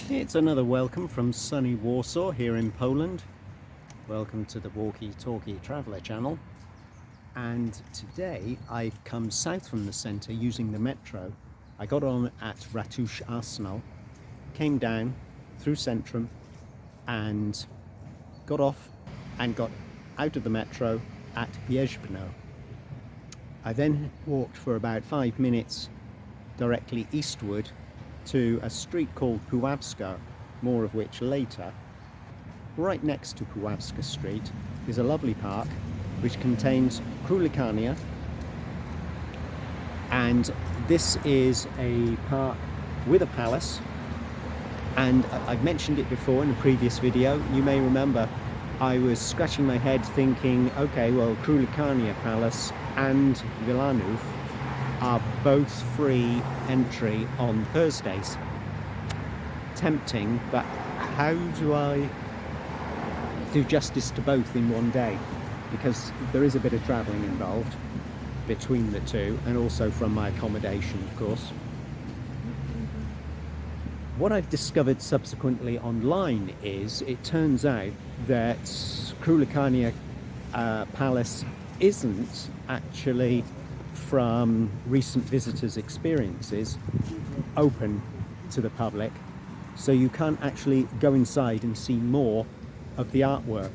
It's another welcome from sunny Warsaw here in Poland. Welcome to the Walkie Talkie Traveller channel. And today I've come south from the centre using the metro. I got on at Ratusz Arsenal, came down through Centrum and got off and got out of the metro at Jeżbno. I then walked for about 5 minutes directly eastward to a street called Puławska, more of which later. Right next to Puławska Street is a lovely park which contains Krolikarnia, and this is a park with a palace, and I've mentioned it before in a previous video. You may remember I was scratching my head thinking, okay, well, Krolikarnia Palace and Wilanów are both free entry on Thursdays. Tempting, but how do I do justice to both in one day? Because there is a bit of travelling involved between the two, and also from my accommodation, of course. What I've discovered subsequently online is it turns out that Krolikarnia Palace isn't actually, from recent visitors' experiences, open to the public, so you can't actually go inside and see more of the artwork.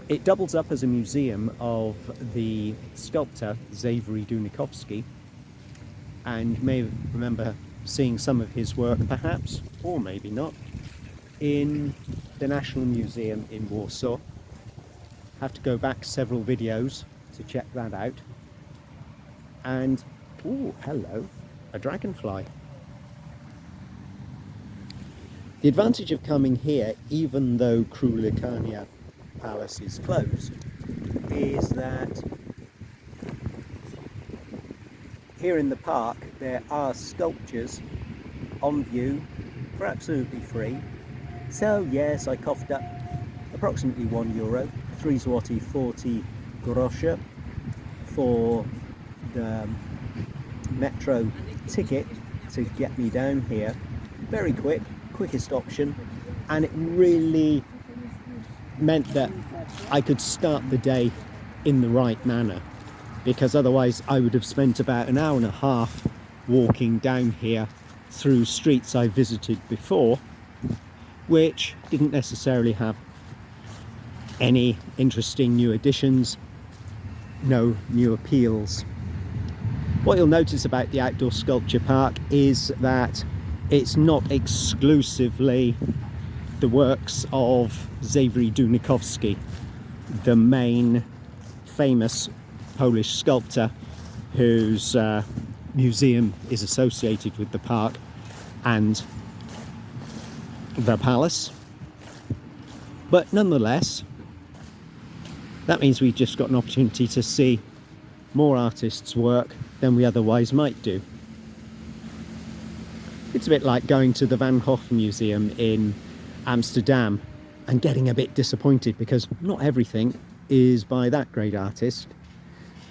It doubles up as a museum of the sculptor Xavery Dunikowski, and you may remember seeing some of his work perhaps, or maybe not, in the National Museum in Warsaw. Have to go back several videos to check that out. And oh, hello, a dragonfly. The advantage of coming here, even though Krolikarnia Palace is closed, is that here in the park there are sculptures on view for absolutely free. So yes, I coughed up approximately €1, 3 zloty 40 groszy for the metro ticket to get me down here. Very quickest option, and it really meant that I could start the day in the right manner, because otherwise I would have spent about an hour and a half walking down here through streets I visited before, which didn't necessarily have any interesting new additions, no new appeals. What you'll notice about the outdoor sculpture park is that it's not exclusively the works of Xavery Dunikowski, the main famous Polish sculptor whose museum is associated with the park and the palace. But nonetheless, that means we've just got an opportunity to see more artists' work than we otherwise might do. It's a bit like going to the Van Gogh Museum in Amsterdam and getting a bit disappointed because not everything is by that great artist.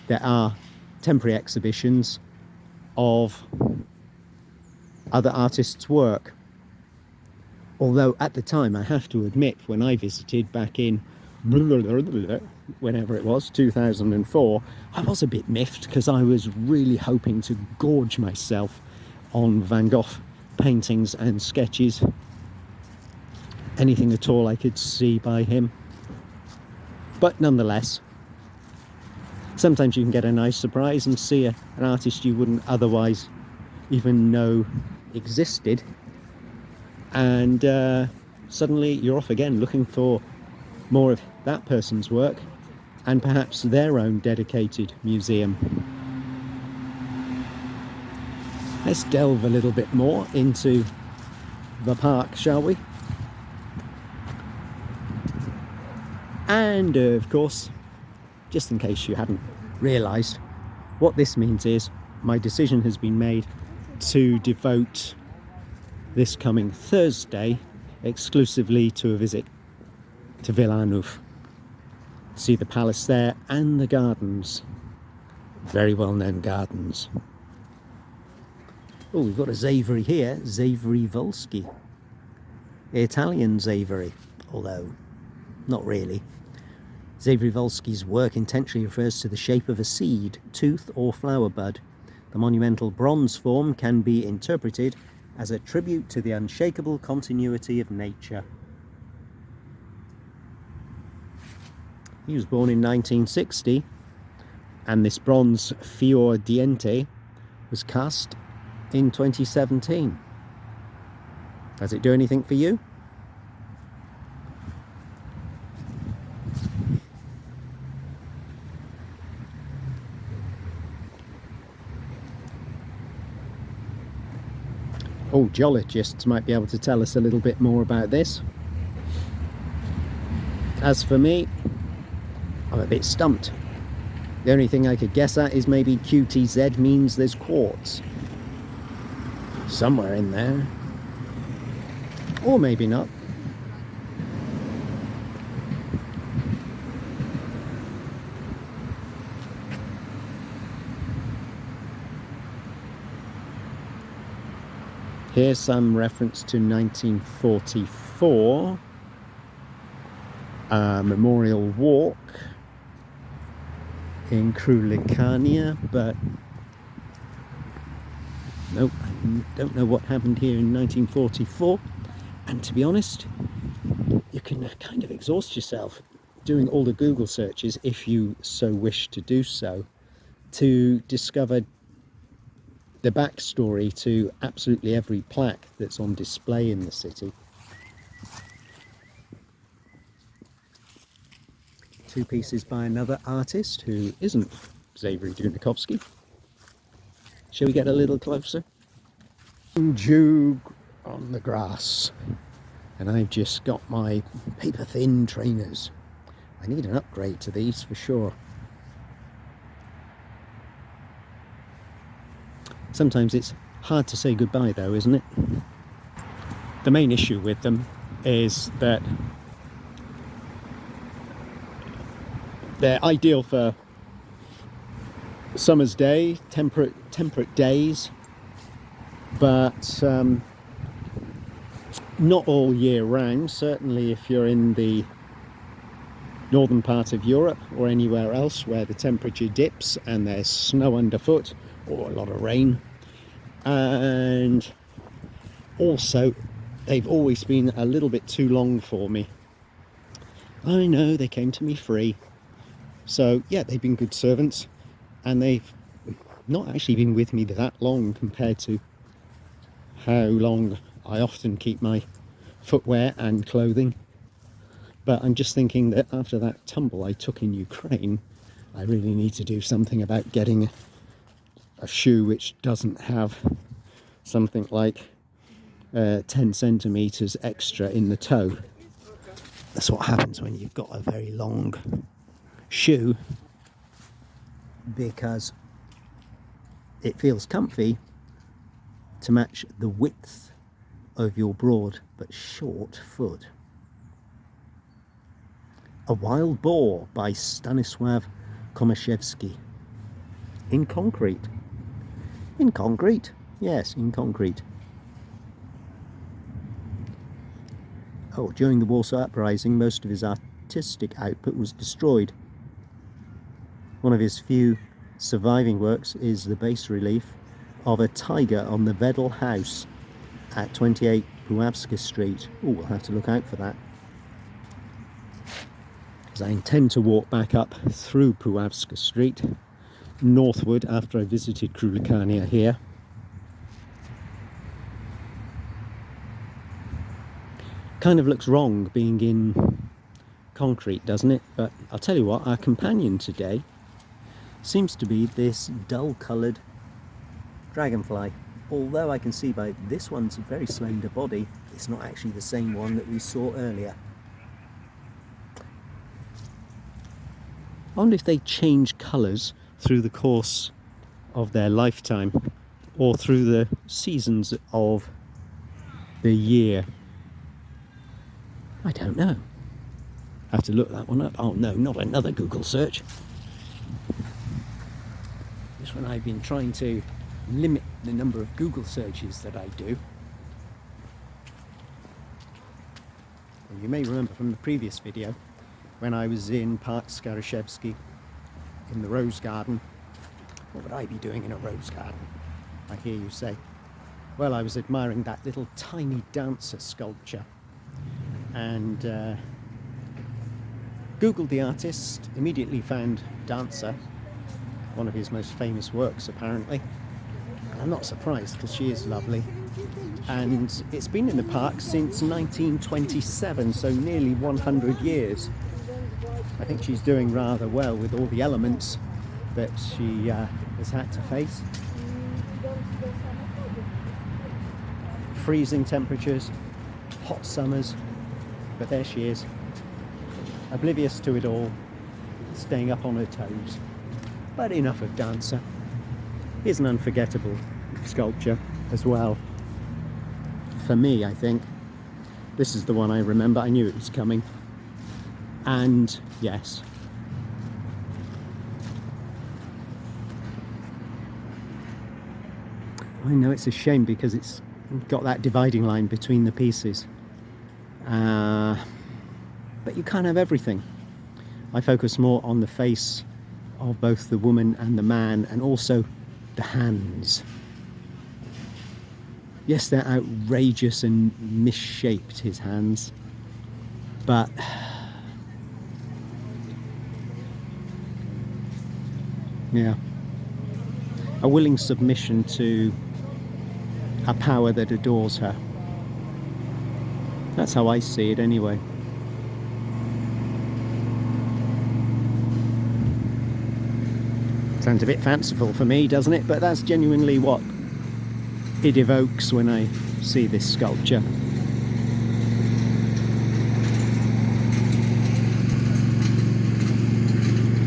There are temporary exhibitions of other artists' work. Although at the time, I have to admit, when I visited back in whenever it was, 2004, I was a bit miffed because I was really hoping to gorge myself on Van Gogh paintings and sketches, anything at all I could see by him. But nonetheless, sometimes you can get a nice surprise and see an artist you wouldn't otherwise even know existed, and suddenly you're off again looking for more of that person's work and perhaps their own dedicated museum. Let's delve a little bit more into the park, shall we? And of course, just in case you hadn't realised, what this means is my decision has been made to devote this coming Thursday exclusively to a visit to Wilanów. See the palace there and the gardens, very well known gardens. Oh, we've got a Xavery here, Xavery Volsky. Italian Xavery, although not really. Xavery Volsky's work intentionally refers to the shape of a seed, tooth or flower bud. The monumental bronze form can be interpreted as a tribute to the unshakable continuity of nature. He was born in 1960, and this bronze fior diente was cast in 2017. Does it do anything for you? Oh, geologists might be able to tell us a little bit more about this. As for me, I'm a bit stumped. The only thing I could guess at is maybe QTZ means there's quartz somewhere in there. Or maybe not. Here's some reference to 1944, Memorial Walk in Krolikarnia, but nope, I don't know what happened here in 1944. And to be honest, you can kind of exhaust yourself doing all the Google searches, if you so wish to do so, to discover the backstory to absolutely every plaque that's on display in the city. Two pieces by another artist who isn't Xavery Dunikowski. Shall we get a little closer? Jug on the grass. And I've just got my paper thin trainers. I need an upgrade to these for sure. Sometimes it's hard to say goodbye though, isn't it? The main issue with them is that they're ideal for summer's day, temperate days, but not all year round. Certainly if you're in the northern part of Europe or anywhere else where the temperature dips and there's snow underfoot or a lot of rain. And also they've always been a little bit too long for me. I know, they came to me free, so yeah, they've been good servants, and they've not actually been with me that long compared to how long I often keep my footwear and clothing. But I'm just thinking that after that tumble I took in Ukraine, I really need to do something about getting a shoe which doesn't have something like 10 centimeters extra in the toe. That's what happens when you've got a very long shoe, because it feels comfy to match the width of your broad but short foot. A Wild Boar by Stanisław Komaszewski. In concrete. In concrete? Yes, in concrete. Oh, during the Warsaw Uprising, most of his artistic output was destroyed. One of his few surviving works is the bas relief of a tiger on the Wedel house at 28 Puławska Street. Oh, we'll have to look out for that, because I intend to walk back up through Puławska Street northward after I visited Krolikarnia here. Kind of looks wrong being in concrete, doesn't it? But I'll tell you what, our companion today seems to be this dull coloured dragonfly. Although I can see by this one's a very slender body, it's not actually the same one that we saw earlier. I wonder if they change colours through the course of their lifetime, or through the seasons of the year. I don't know. I have to look that one up. Oh no, not another Google search. This one I've been trying to limit the number of Google searches that I do. And you may remember from the previous video when I was in Park Skaryszewski in the Rose Garden. What would I be doing in a rose garden, I hear you say? Well, I was admiring that little tiny dancer sculpture and Googled the artist, immediately found Dancer, one of his most famous works apparently. And I'm not surprised because she is lovely. And it's been in the park since 1927, so nearly 100 years. I think she's doing rather well with all the elements that she has had to face. Freezing temperatures, hot summers, but there she is, oblivious to it all, staying up on her toes. But enough of Dancer. Here's an unforgettable sculpture as well. For me, I think. This is the one I remember. I knew it was coming. And yes. I know it's a shame because it's got that dividing line between the pieces. But you can't have everything. I focus more on the face of both the woman and the man, and also the hands. Yes, they're outrageous and misshaped, his hands, but yeah, a willing submission to a power that adores her. That's how I see it anyway. Sounds a bit fanciful for me, doesn't it? But that's genuinely what it evokes when I see this sculpture.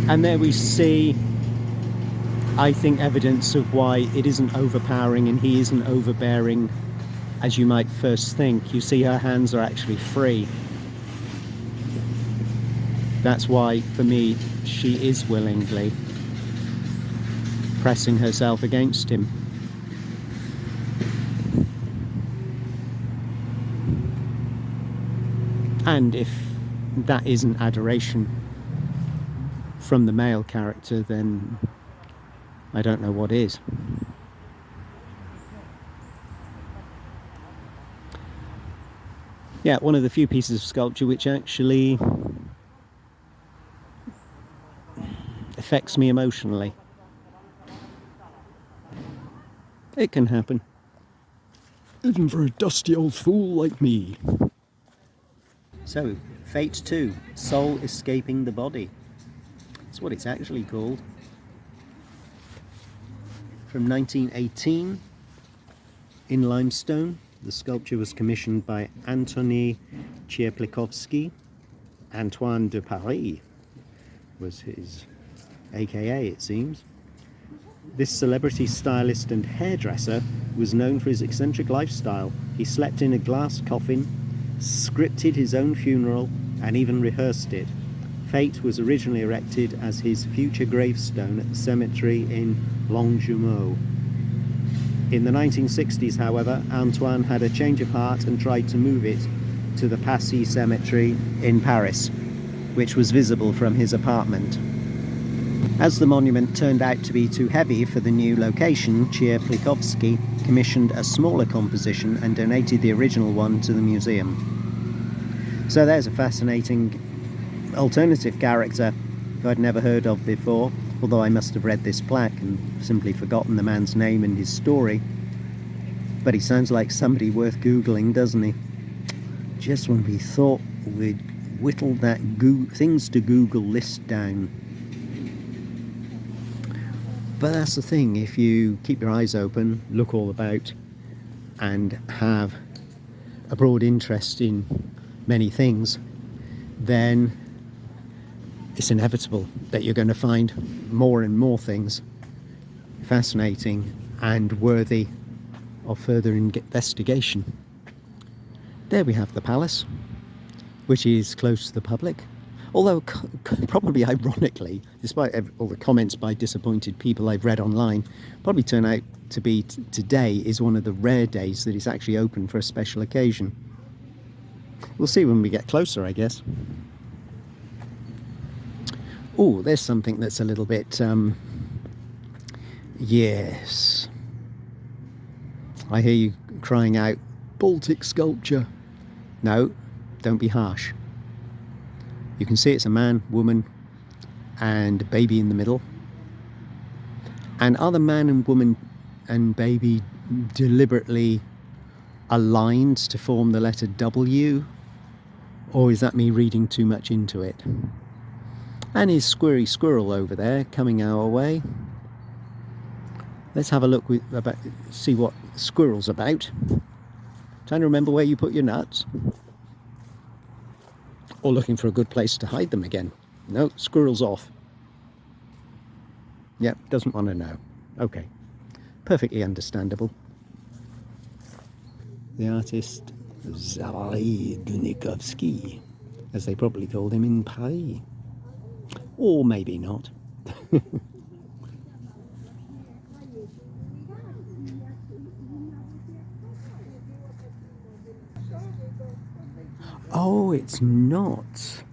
And there we see, I think, evidence of why it isn't overpowering and he isn't overbearing as you might first think. You see her hands are actually free. That's why, for me, she is willingly pressing herself against him. And if that isn't adoration from the male character, then I don't know what is. Yeah, one of the few pieces of sculpture which actually affects me emotionally. It can happen. Even for a dusty old fool like me. So, Fate 2, Soul Escaping the Body. That's what it's actually called. From 1918, in limestone. The sculpture was commissioned by Antoni Cierplikowski. Antoine de Paris was his AKA, it seems. This celebrity stylist and hairdresser was known for his eccentric lifestyle. He slept in a glass coffin, scripted his own funeral, and even rehearsed it. Fate was originally erected as his future gravestone at the cemetery in Longjumeau. In the 1960s, however, Antoine had a change of heart and tried to move it to the Palais cemetery in Paris, which was visible from his apartment. As the monument turned out to be too heavy for the new location, Cierplikowski commissioned a smaller composition and donated the original one to the museum. So there's a fascinating alternative character who I'd never heard of before, although I must have read this plaque and simply forgotten the man's name and his story. But he sounds like somebody worth Googling, doesn't he? Just when we thought we'd whittled that things to Google list down. But that's the thing, if you keep your eyes open, look all about, and have a broad interest in many things, then it's inevitable that you're going to find more and more things fascinating and worthy of further investigation. There we have the palace, which is close to the public. Although, probably ironically, despite all the comments by disappointed people I've read online, probably turn out to be today is one of the rare days that it's actually open for a special occasion. We'll see when we get closer, I guess. Oh, there's something that's a little bit, yes. I hear you crying out, Baltic sculpture. No, don't be harsh. You can see it's a man, woman, and a baby in the middle. And are the man and woman and baby deliberately aligned to form the letter W? Or is that me reading too much into it? And is Squirry Squirrel over there coming our way? Let's have a look, see what Squirrel's about. Trying to remember where you put your nuts. Or looking for a good place to hide them again. No, Squirrel's off. Yep, doesn't want to know. Okay, perfectly understandable. The artist Xavery Dunikowski, as they probably called him in Palais. Or maybe not. Oh, it's not.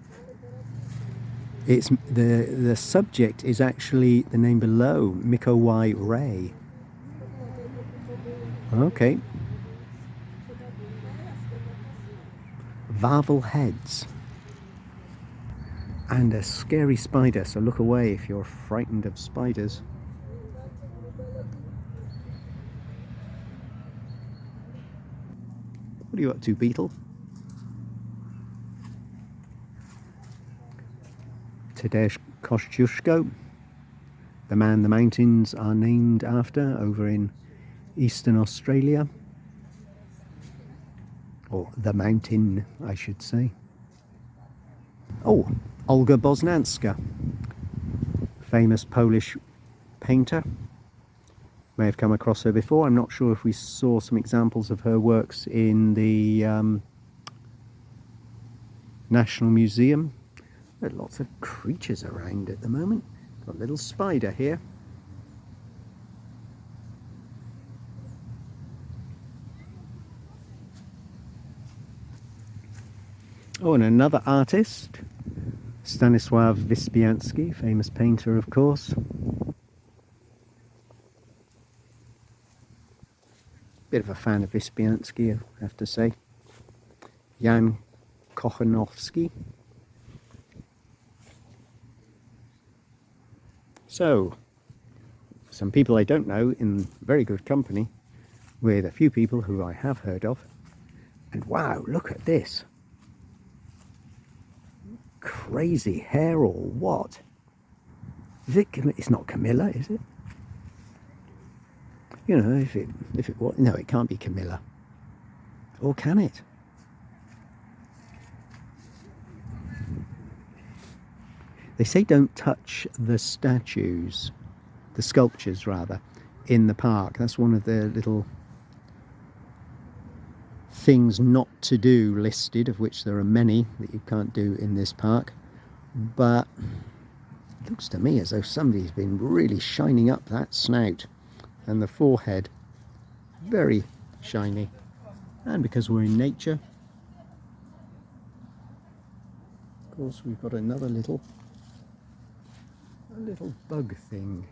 It's the subject is actually the name below, Xawery. Okay. Varvel heads. And a scary spider, so look away if you're frightened of spiders. What are you up to, Beetle? Tadeusz Kościuszko, the man the mountains are named after, over in Eastern Australia. Or the mountain, I should say. Oh, Olga Boznanska, famous Polish painter. May have come across her before. I'm not sure if we saw some examples of her works in the National Museum. There are lots of creatures around at the moment. Got a little spider here. Oh, and another artist, Stanisław Wyspiański, famous painter, of course. Bit of a fan of Wyspiański, I have to say. Jan Kochanowski. So, some people I don't know in very good company with a few people who I have heard of. And wow, look at this. Crazy hair or what? Is it? It's not Camilla, is it? You know, if it was, no, it can't be Camilla. Or can it? They say don't touch the statues, the sculptures rather, in the park. That's one of the little things not to do listed, of which there are many that you can't do in this park. But it looks to me as though somebody's been really shining up that snout and the forehead. Very shiny. And because we're in nature, of course, we've got another little bug thing.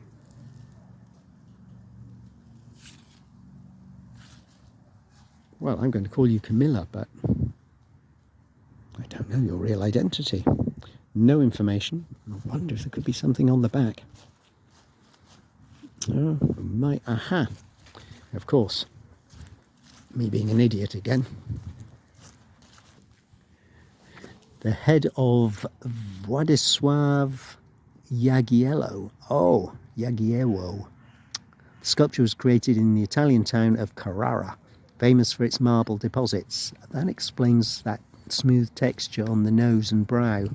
Well, I'm going to call you Camilla, but I don't know your real identity. No information. I wonder if there could be something on the back. Oh, aha. Of course. Me being an idiot again. The head of Władysław Jagiello. Oh, Jagiello. The sculpture was created in the Italian town of Carrara, famous for its marble deposits. That explains that smooth texture on the nose and brow.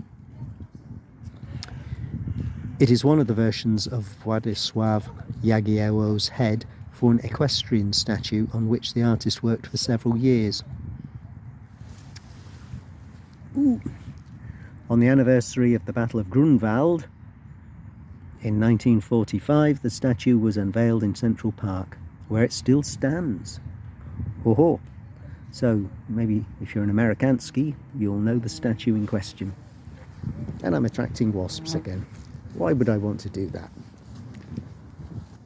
It is one of the versions of Władysław Jagiello's head for an equestrian statue on which the artist worked for several years. Ooh. On the anniversary of the Battle of Grunwald in 1945, the statue was unveiled in Central Park, where it still stands. Ho ho! So maybe if you're an Amerikanski, you'll know the statue in question. And I'm attracting wasps again. Why would I want to do that?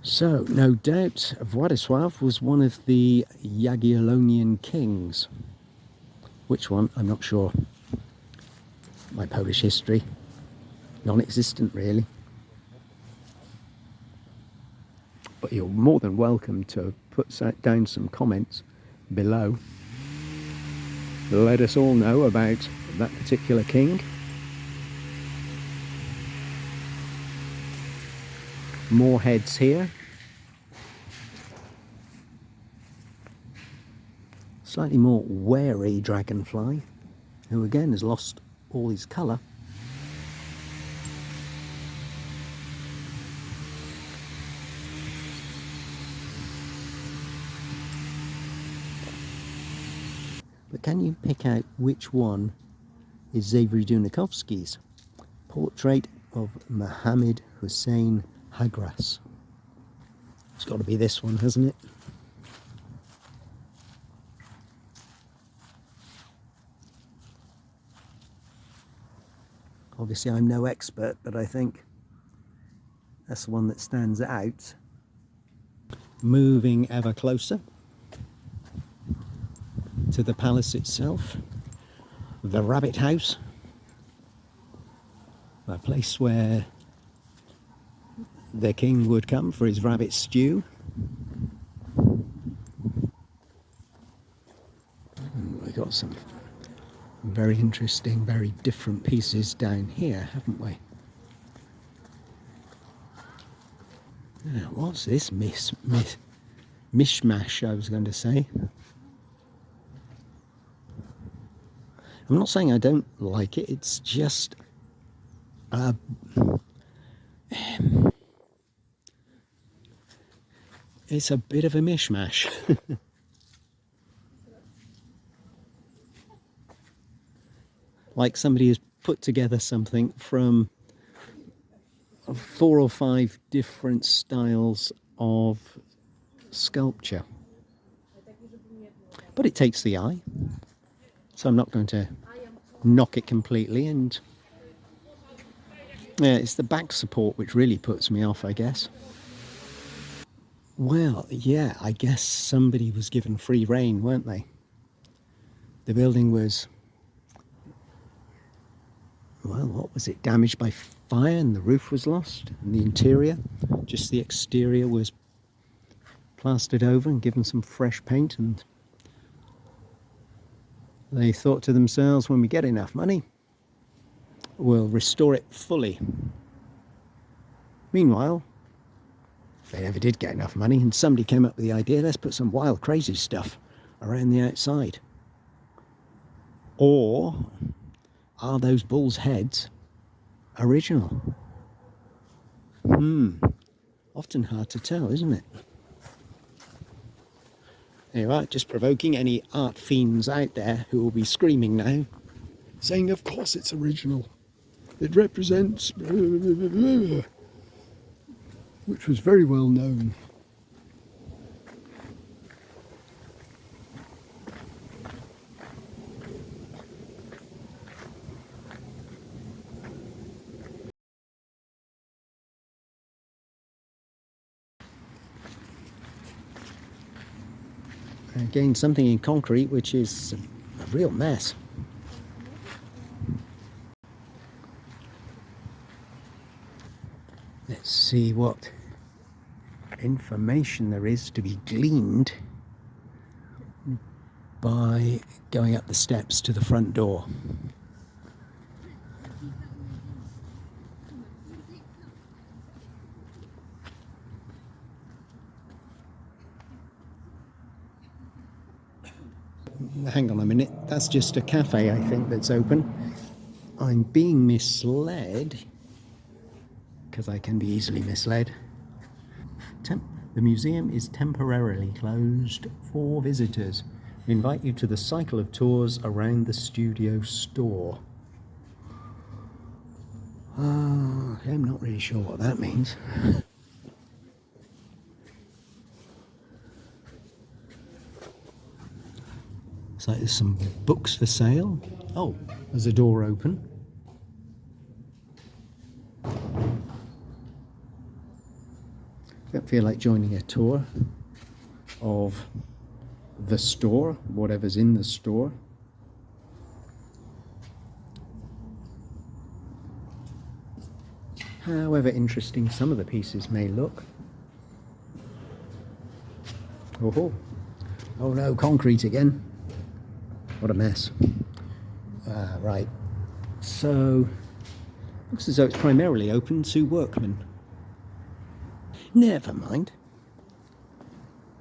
So, no doubt, Władysław was one of the Jagiellonian kings. Which one? I'm not sure. My Polish history, non-existent really. But you're more than welcome to put down some comments below. Let us all know about that particular king. More heads here. Slightly more wary dragonfly, who again has lost all his colour. But can you pick out which one is Xavery Dunikowski's portrait of Mohammed Hussein Hagras? It's got to be this one, hasn't it? Obviously I'm no expert, but I think that's the one that stands out. Moving ever closer to the palace itself, the rabbit house, a place where the king would come for his rabbit stew. We've got some very interesting, very different pieces down here, haven't we? Now, what's this mishmash, I was going to say? I'm not saying I don't like it, it's just it's a bit of a mishmash. Like somebody has put together something from 4 or 5 different styles of sculpture. But it takes the eye, so I'm not going to knock it completely. And yeah, it's the back support which really puts me off, I guess. Well, yeah, I guess somebody was given free rein, weren't they? The building was, well, what was it? Damaged by fire, and the roof was lost, and the interior, just the exterior, was plastered over and given some fresh paint, and they thought to themselves, when we get enough money, we'll restore it fully. Meanwhile, they never did get enough money, and somebody came up with the idea, let's put some wild, crazy stuff around the outside. Or are those bulls' heads original? Often hard to tell, isn't it? Anyway, just provoking any art fiends out there who will be screaming now, saying, of course it's original. It represents... which was very well known. Again, something in concrete which is a real mess. Let's see what information there is to be gleaned by going up the steps to the front door. Hang on a minute, that's just a cafe, I think, that's open. I'm being misled, because I can be easily misled. The museum is temporarily closed for visitors. We invite you to the cycle of tours around the studio store. I'm not really sure what that means. It's like there's some books for sale. Oh, there's a door open. Don't feel like joining a tour of the store, whatever's in the store. However interesting some of the pieces may look. Oh, oh no, concrete again. What a mess. Right, so looks as though it's primarily open to workmen. Never mind.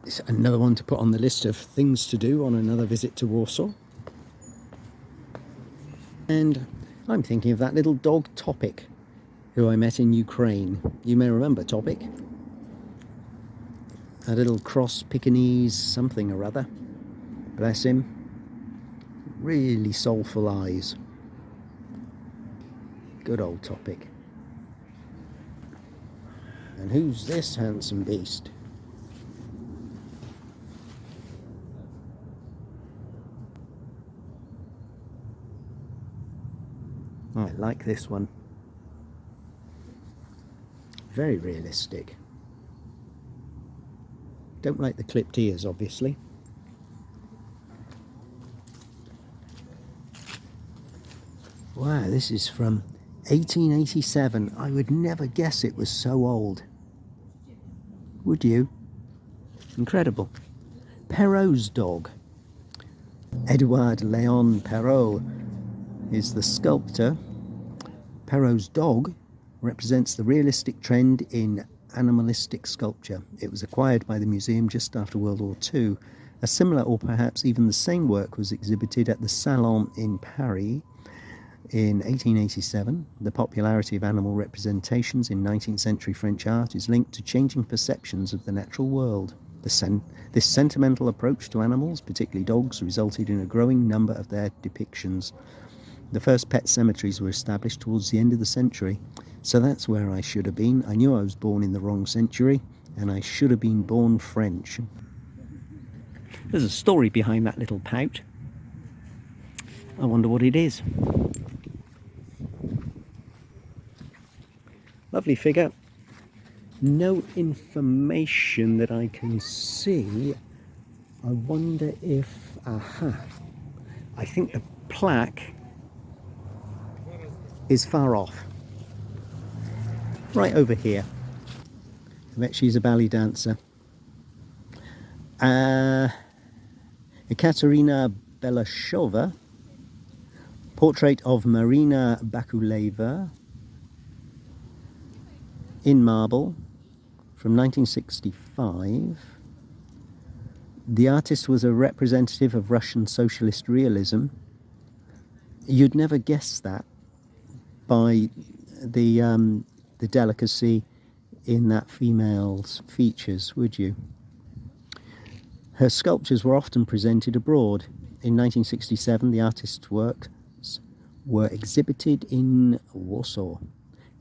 It's another one to put on the list of things to do on another visit to Warsaw. And I'm thinking of that little dog Topic, who I met in Ukraine. You may remember Topic. A little cross Pekingese something or other. Bless him. Really soulful eyes. Good old Topic. And who's this handsome beast? I like this one. Very realistic. Don't like the clipped ears, obviously. Wow, this is from 1887. I would never guess it was so old. Would you? Incredible. Perrault's dog. Edouard Léon Perrault is the sculptor. Perrault's dog represents the realistic trend in animalistic sculpture. It was acquired by the museum just after World War II. A similar, or perhaps even the same work, was exhibited at the Salon in Paris in 1887. The popularity of animal representations in 19th century French art is linked to changing perceptions of the natural world. This sentimental approach to animals, particularly dogs, resulted in a growing number of their depictions. The first pet cemeteries were established towards the end of the century. So that's where I should have been. I knew I was born in the wrong century, and I should have been born French. There's a story behind that little pout. I wonder what it is. Lovely figure. No information that I can see. I wonder if... Aha. I think the plaque is far off. Right over here. I bet she's a ballet dancer. Ekaterina Belashova. Portrait of Marina Bakuleva in marble from 1965. The artist was a representative of Russian socialist realism. You'd never guess that by the delicacy in that female's features, would you? Her sculptures were often presented abroad. In 1967, the artist's works were exhibited in Warsaw.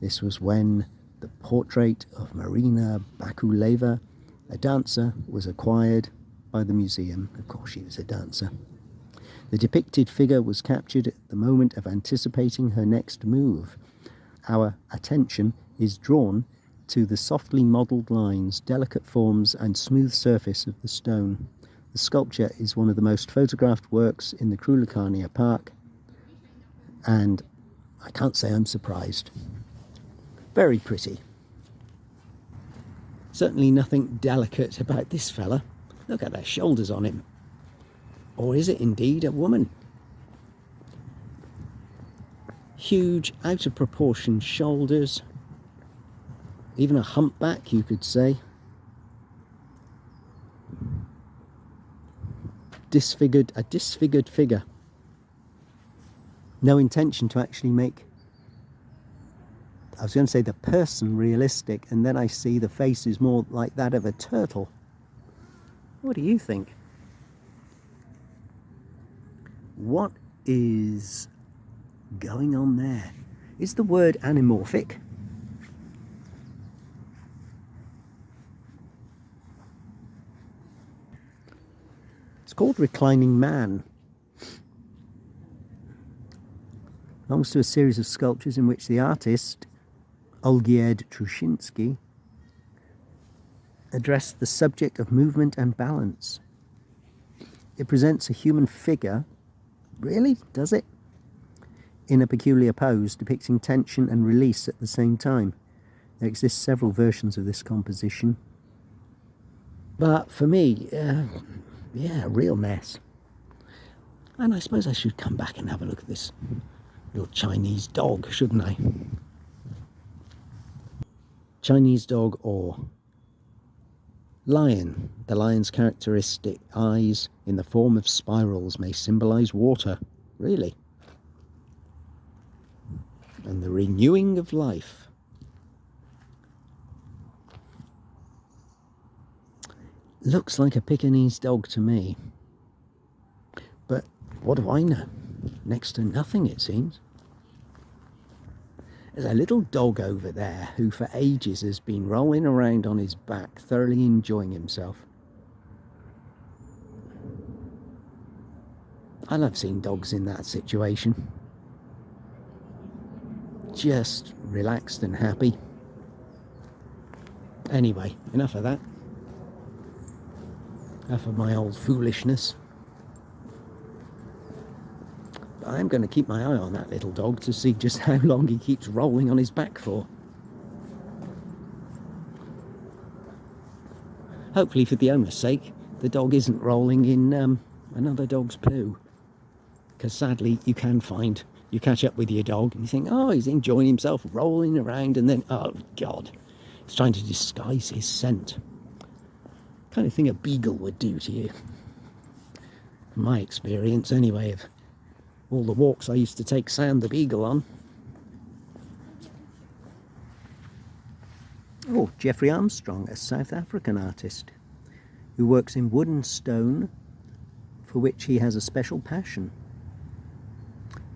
This was when the portrait of Marina Bakuleva, a dancer, was acquired by the museum. Of course, she was a dancer. The depicted figure was captured at the moment of anticipating her next move. Our attention is drawn to the softly modelled lines, delicate forms and smooth surface of the stone. The sculpture is one of the most photographed works in the Krolikarnia park, and I can't say I'm surprised. Very pretty. Certainly nothing delicate about this fella. Look at the shoulders on him. Or is it indeed a woman? Huge, out of proportion shoulders. Even a humpback, you could say. A disfigured figure. No intention to actually make, I was going to say the person realistic, and then I see the face is more like that of a turtle. What do you think? What is going on there? Is the word anamorphic? It's called Reclining Man. Belongs to a series of sculptures in which the artist, Olgierd Trushinsky, addressed the subject of movement and balance. It presents a human figure, really, does it? In a peculiar pose, depicting tension and release at the same time. There exist several versions of this composition. But for me, yeah, a real mess. And I suppose I should come back and have a look at this little Chinese dog, shouldn't I? Chinese dog or lion. The lion's characteristic eyes in the form of spirals may symbolize water. Really? And the renewing of life. Looks like a Pekingese dog to me. But what do I know? Next to nothing, it seems. There's a little dog over there who for ages has been rolling around on his back, thoroughly enjoying himself. I love seeing dogs in that situation. Just relaxed and happy. Anyway, enough of that. Enough of my old foolishness. I'm going to keep my eye on that little dog to see just how long he keeps rolling on his back for. Hopefully, for the owner's sake, the dog isn't rolling in another dog's poo. Because sadly, you catch up with your dog and you think, oh, he's enjoying himself rolling around, and then, oh God, he's trying to disguise his scent. Kind of thing a beagle would do to you. From my experience, anyway, of all the walks I used to take Sound the Beagle on. Oh, Jeffrey Armstrong, a South African artist who works in wood and stone, for which he has a special passion.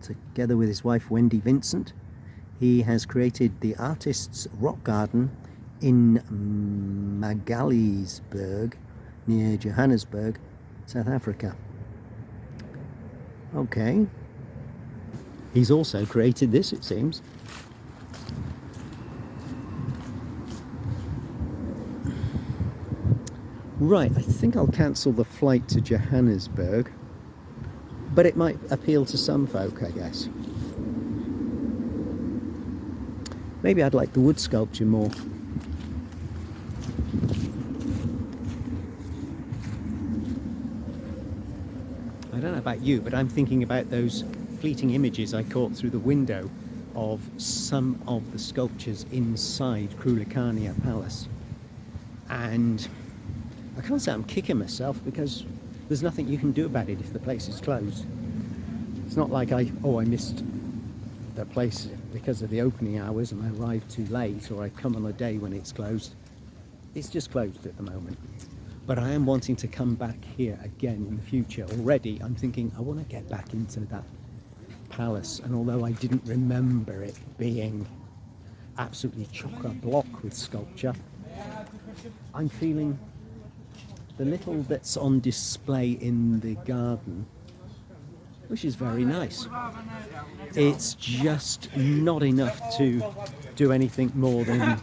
Together with his wife Wendy Vincent, he has created the Artist's Rock Garden in Magaliesburg, near Johannesburg, South Africa. Okay. He's also created this, it seems. Right, I think I'll cancel the flight to Johannesburg, but it might appeal to some folk, I guess. Maybe I'd like the wood sculpture more. I don't know about you, but I'm thinking about those fleeting images I caught through the window of some of the sculptures inside Krolikarnia Palace. And I can't say I'm kicking myself, because there's nothing you can do about it if the place is closed. It's not like I missed the place because of the opening hours and I arrived too late, or I come on a day when it's closed. It's just closed at the moment. But I am wanting to come back here again in the future. Already I'm thinking I want to get back into that palace, and although I didn't remember it being absolutely chock-a-block with sculpture, I'm feeling the little that's on display in the garden, which is very nice. It's just not enough to do anything more than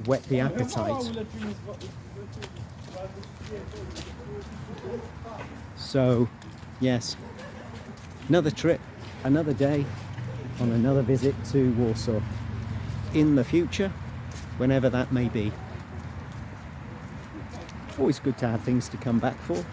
whet the appetite. So, yes, another trip, another day on another visit to Warsaw in the future, whenever that may be. Always good to have things to come back for.